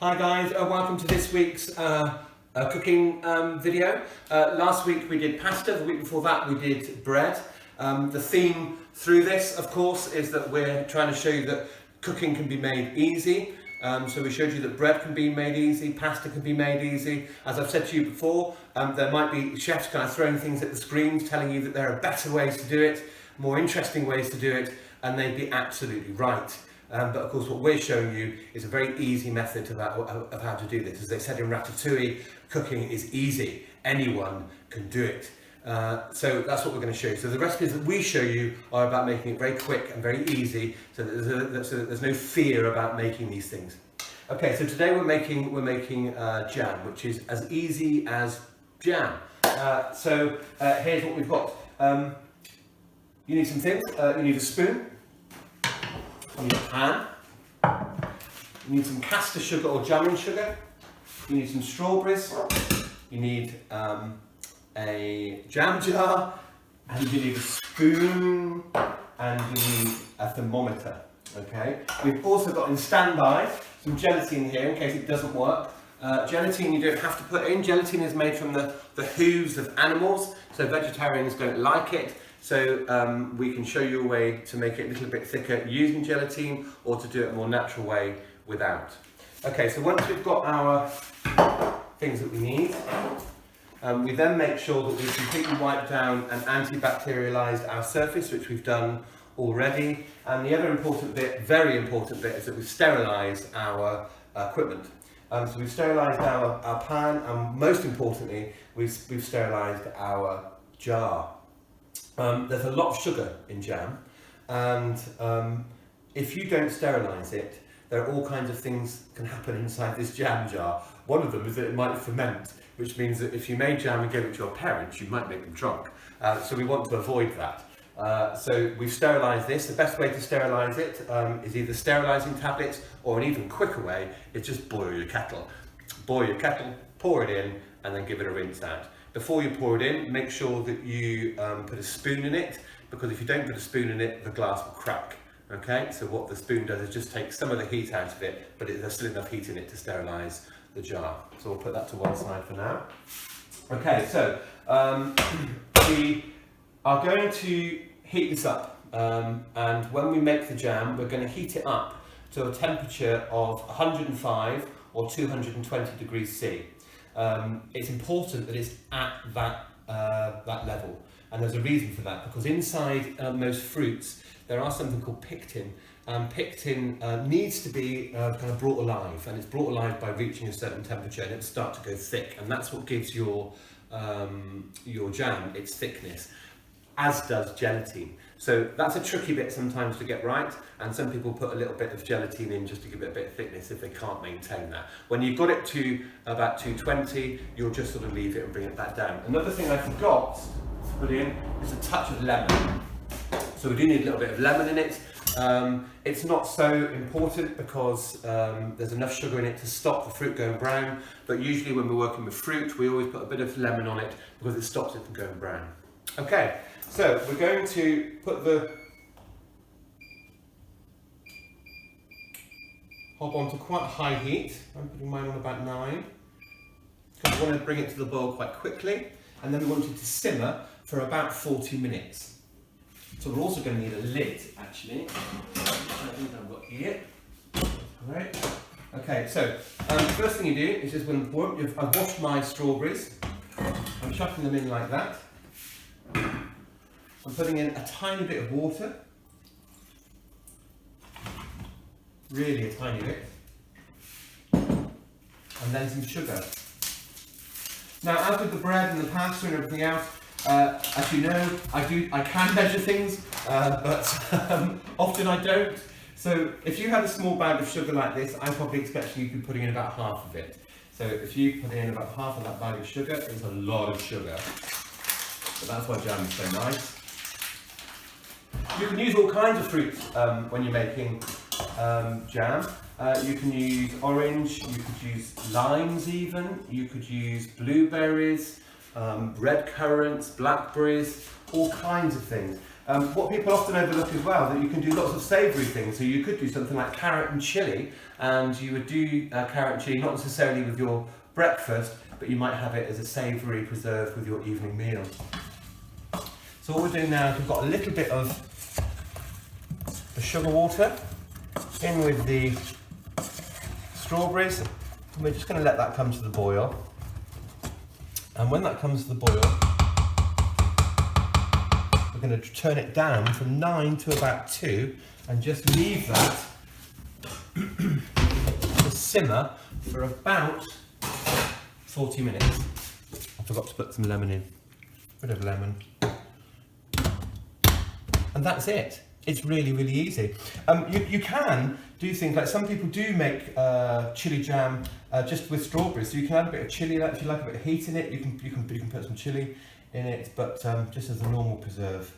Hi guys, welcome to this week's cooking video. Last week we did pasta, the week before that we did bread. The theme through this, of course, is that we're trying to show you that cooking can be made easy. So we showed you that bread can be made easy, pasta can be made easy. As I've said to you before, there might be chefs kind of throwing things at the screens, telling you that there are better ways to do it, more interesting ways to do it, and they'd be absolutely right. But of course what we're showing you is a very easy method of how to do this. As they said in Ratatouille, cooking is easy. Anyone can do it. So that's what we're going to show you. So the recipes that we show you are about making it very quick and very easy, so that there's no fear about making these things. Okay, so today we're making jam, which is as easy as jam. So here's what we've got. You need some things. You need a spoon. You need a pan, you need some caster sugar or jamming sugar, you need some strawberries, you need a jam jar, and you need a spoon, and you need a thermometer. Okay. We've also got in standby some gelatine here in case it doesn't work. Gelatine you don't have to put in. Gelatine is made from the hooves of animals, so vegetarians don't like it. So we can show you a way to make it a little bit thicker using gelatine, or to do it a more natural way without. Okay, so once we've got our things that we need, we then make sure that we've completely wiped down and antibacterialized our surface, which we've done already. And the other important bit, very important bit, is that we've sterilised our equipment. So we've sterilised our pan, and most importantly, we've sterilised our jar. There's a lot of sugar in jam, and if you don't sterilise it, there are all kinds of things can happen inside this jam jar. One of them is that it might ferment, which means that if you made jam and gave it to your parents, you might make them drunk. So we want to avoid that. So we've sterilised this. The best way to sterilise it is either sterilising tablets, or an even quicker way is just boil your kettle. Boil your kettle, pour it in, and then give it a rinse out. Before you pour it in, make sure that you put a spoon in it, because if you don't put a spoon in it, the glass will crack. Okay, so what the spoon does is just take some of the heat out of it, but there's still enough heat in it to sterilise the jar. So we'll put that to one side for now. Okay, so we are going to heat this up, and when we make the jam, we're going to heat it up to a temperature of 105 or 220 degrees C. It's important that it's at that level, and there's a reason for that, because inside most fruits there are something called pectin. Pectin needs to be kind of brought alive, and it's brought alive by reaching a certain temperature, and it'll start to go thick, and that's what gives your jam its thickness, as does gelatine. So that's a tricky bit sometimes to get right, and some people put a little bit of gelatine in just to give it a bit of thickness if they can't maintain that. When you've got it to about 220, you'll just sort of leave it and bring it back down. Another thing I forgot to put in is a touch of lemon. So we do need a little bit of lemon in it. It's not so important because there's enough sugar in it to stop the fruit going brown, but usually when we're working with fruit, we always put a bit of lemon on it because it stops it from going brown. Okay, so we're going to put the hob on to quite high heat. I'm putting mine on about 9, because we want to bring it to the boil quite quickly, and then we want it to simmer for about 40 minutes. So we're also going to need a lid, actually. I think I've got here. Right. Okay, so the first thing you do is just when I've washed my strawberries, I'm chucking them in like that. I'm putting in a tiny bit of water, really a tiny bit, and then some sugar. Now, as with the bread and the pasta and everything else, as you know, I can measure things, but often I don't. So if you had a small bag of sugar like this, I probably expect you to be putting in about half of it. So if you put in about half of that bag of sugar, it's a lot of sugar. But that's why jam is so nice. You can use all kinds of fruits when you're making jam. You can use orange, you could use limes even, you could use blueberries, red currants, blackberries, all kinds of things. What people often overlook as well, that you can do lots of savoury things. So you could do something like carrot and chilli, and you would do carrot and chilli not necessarily with your breakfast, but you might have it as a savoury preserve with your evening meal. So what we're doing now is we've got a little bit of the sugar water in with the strawberries, and we're just going to let that come to the boil. And when that comes to the boil, we're going to turn it down from 9 to about 2 and just leave that to simmer for about 40 minutes. I forgot to put some lemon in, a bit of lemon. And that's it. It's really, really easy. You can do things like some people do make chili jam just with strawberries. So you can add a bit of chili, if you like a bit of heat in it, you can put some chili in it, but just as a normal preserve,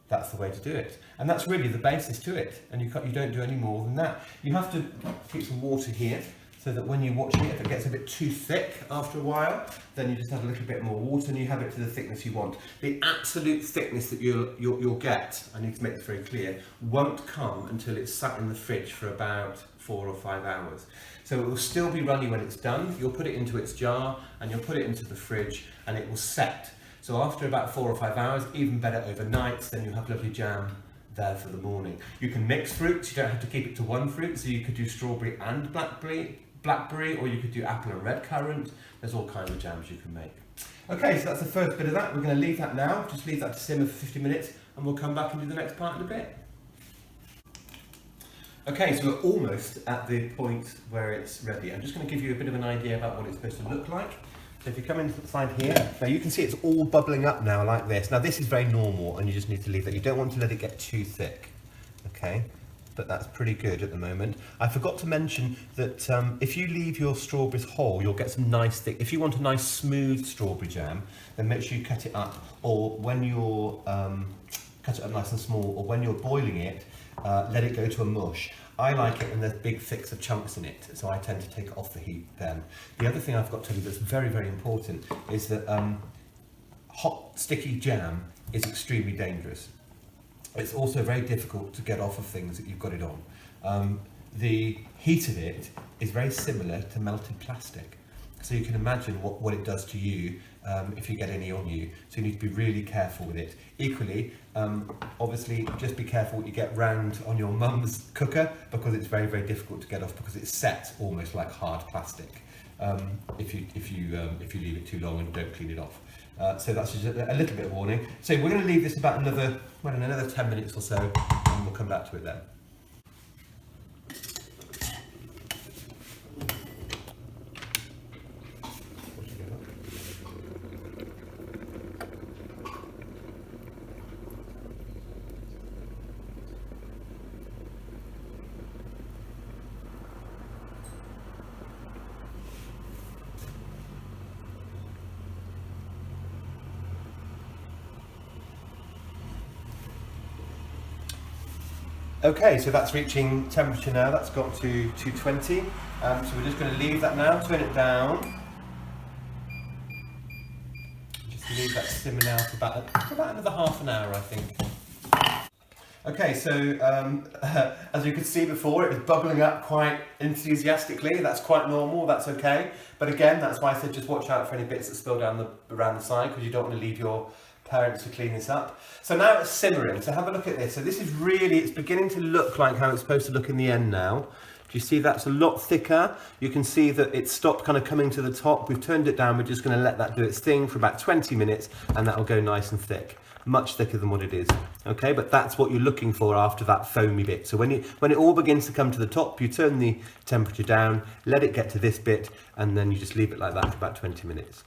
that's the way to do it. And that's really the basis to it. And you don't do any more than that. You have to keep some water here, so that when you're watching it, if it gets a bit too thick after a while, then you just add a little bit more water and you have it to the thickness you want. The absolute thickness that you'll get, I need to make this very clear, won't come until it's sat in the fridge for about 4 or 5 hours. So it will still be runny when it's done. You'll put it into its jar and you'll put it into the fridge and it will set. So after about 4 or 5 hours, even better overnight, then you'll have lovely jam there for the morning. You can mix fruits, you don't have to keep it to one fruit, so you could do strawberry and blackberry, or you could do apple and red currant. There's all kinds of jams you can make. Okay, so that's the first bit of that. We're going to leave that now, just leave that to simmer for 50 minutes, and we'll come back and do the next part in a bit. Okay, so we're almost at the point where it's ready. I'm just going to give you a bit of an idea about what it's supposed to look like. So if you come inside here, now you can see it's all bubbling up now like this. Now this is very normal and you just need to leave that. You don't want to let it get too thick, okay? But that's pretty good at the moment. I forgot to mention that if you leave your strawberries whole, you'll get some nice thick. If you want a nice smooth strawberry jam, then make sure you cut it up, or when you're, cut it up nice and small, or when you're boiling it, let it go to a mush. I like it when there's big thicks of chunks in it, so I tend to take it off the heat then. The other thing I've got to tell you that's very, very important is that hot, sticky jam is extremely dangerous. It's also very difficult to get off of things that you've got it on. The heat of it is very similar to melted plastic. So you can imagine what it does to you if you get any on you. So you need to be really careful with it. Equally, obviously, just be careful what you get round on your mum's cooker, because it's very, very difficult to get off because it's set almost like hard plastic if you leave it too long and don't clean it off. So that's just a little bit of warning. So we're going to leave this about another 10 minutes or so, and we'll come back to it then. Okay, so that's reaching temperature now. That's got to 220. So we're just going to leave that now, turn it down. Just leave that simmer now for about another half an hour, I think. Okay, so as you could see before, it was bubbling up quite enthusiastically. That's quite normal, that's okay. But again, that's why I said just watch out for any bits that spill down around the side, because you don't want to leave your parents to clean this up. So now it's simmering, so have a look at this. So this is really, it's beginning to look like how it's supposed to look in the end now. Do you see that's a lot thicker? You can see that it's stopped kind of coming to the top. We've turned it down, we're just going to let that do its thing for about 20 minutes and that'll go nice and thick. Much thicker than what it is, okay? But that's what you're looking for after that foamy bit. So when it all begins to come to the top, you turn the temperature down, let it get to this bit, and then you just leave it like that for about 20 minutes.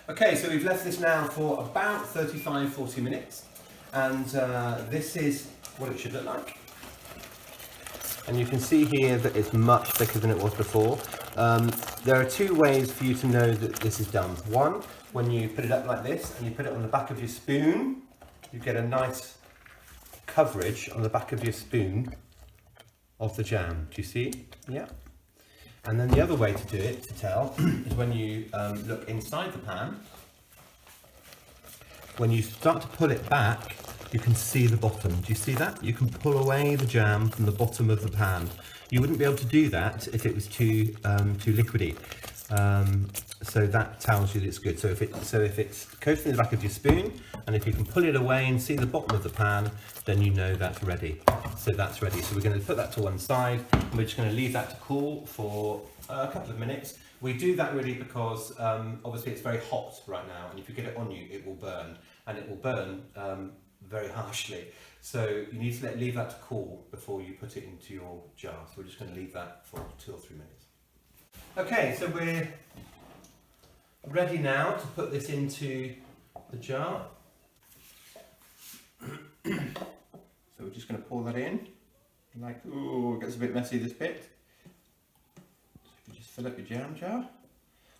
Okay, so we've left this now for about 35-40 minutes, and this is what it should look like. And you can see here that it's much thicker than it was before. There are two ways for you to know that this is done. One, when you put it up like this and you put it on the back of your spoon, you get a nice coverage on the back of your spoon of the jam. Do you see? Yeah. And then the other way to do it, to tell, is when you look inside the pan when you start to pull it back, you can see the bottom. Do you see that? You can pull away the jam from the bottom of the pan. You wouldn't be able to do that if it was too liquidy. So that tells you that it's good. So if it's coated in the back of your spoon, and if you can pull it away and see the bottom of the pan, then you know that's ready. So that's ready. So we're going to put that to one side, and we're just going to leave that to cool for a couple of minutes. We do that really because obviously it's very hot right now, and if you get it on you, it will burn, and it will burn very harshly. So you need to leave that to cool before you put it into your jar. So we're just going to leave that for 2 or 3 minutes. Okay, so we're ready now to put this into the jar. So we're just going to pour that in. Like, ooh, it gets a bit messy, this bit. So you just fill up your jam jar.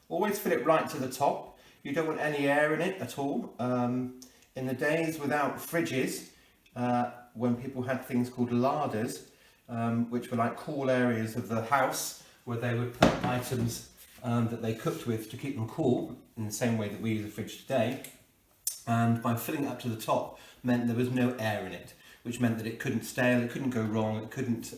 Always fill it right to the top. You don't want any air in it at all. In the days without fridges, when people had things called larders, which were like cool areas of the house where they would put items that they cooked with to keep them cool, in the same way that we use a fridge today. And by filling it up to the top meant there was no air in it, which meant that it couldn't stale, it couldn't go wrong, it couldn't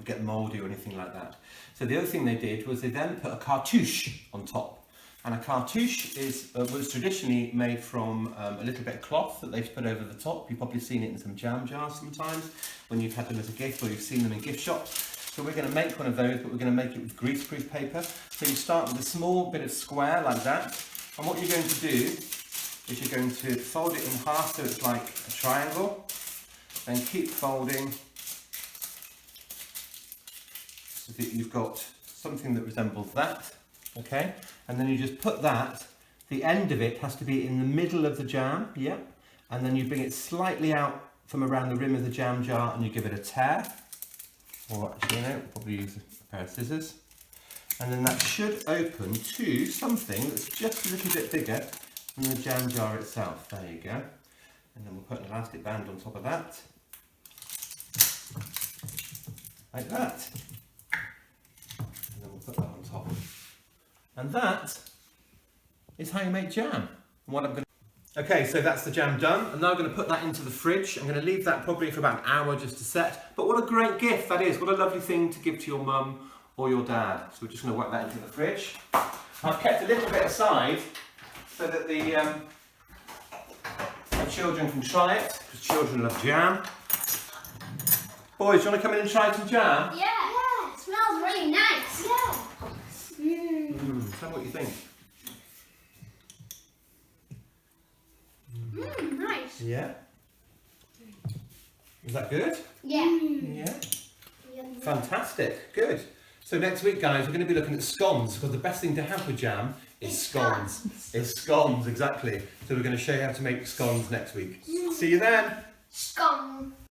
get mouldy or anything like that. So the other thing they did was they then put a cartouche on top. And a cartouche was traditionally made from a little bit of cloth that they've put over the top. You've probably seen it in some jam jars sometimes when you've had them as a gift, or you've seen them in gift shops. So we're going to make one of those, but we're going to make it with greaseproof paper. So you start with a small bit of square like that, and what you're going to do is you're going to fold it in half so it's like a triangle, then keep folding so that you've got something that resembles that. Okay, and then you just put that, the end of it has to be in the middle of the jam, yeah, and then you bring it slightly out from around the rim of the jam jar and you give it a tear, or actually, no, probably use a pair of scissors, and then that should open to something that's just a little bit bigger than the jam jar itself. There you go, and then we'll put an elastic band on top of that, like that, and then we'll put that on top. And that is how you make jam. Okay, so that's the jam done. I'm now going to put that into the fridge. I'm going to leave that probably for about an hour just to set. But what a great gift that is. What a lovely thing to give to your mum or your dad. So we're just going to whack that into the fridge. I've kept a little bit aside so that the children can try it, because children love jam. Boys, do you want to come in and try some jam? Yeah. Yeah, it smells really nice. Yeah. Tell me what you think. Nice. Yeah. Is that good? Yeah. Yeah. Fantastic. Good. So next week, guys, we're going to be looking at scones, because the best thing to have with jam is scones. It's scones, exactly. So we're going to show you how to make scones next week. See you then. Scone.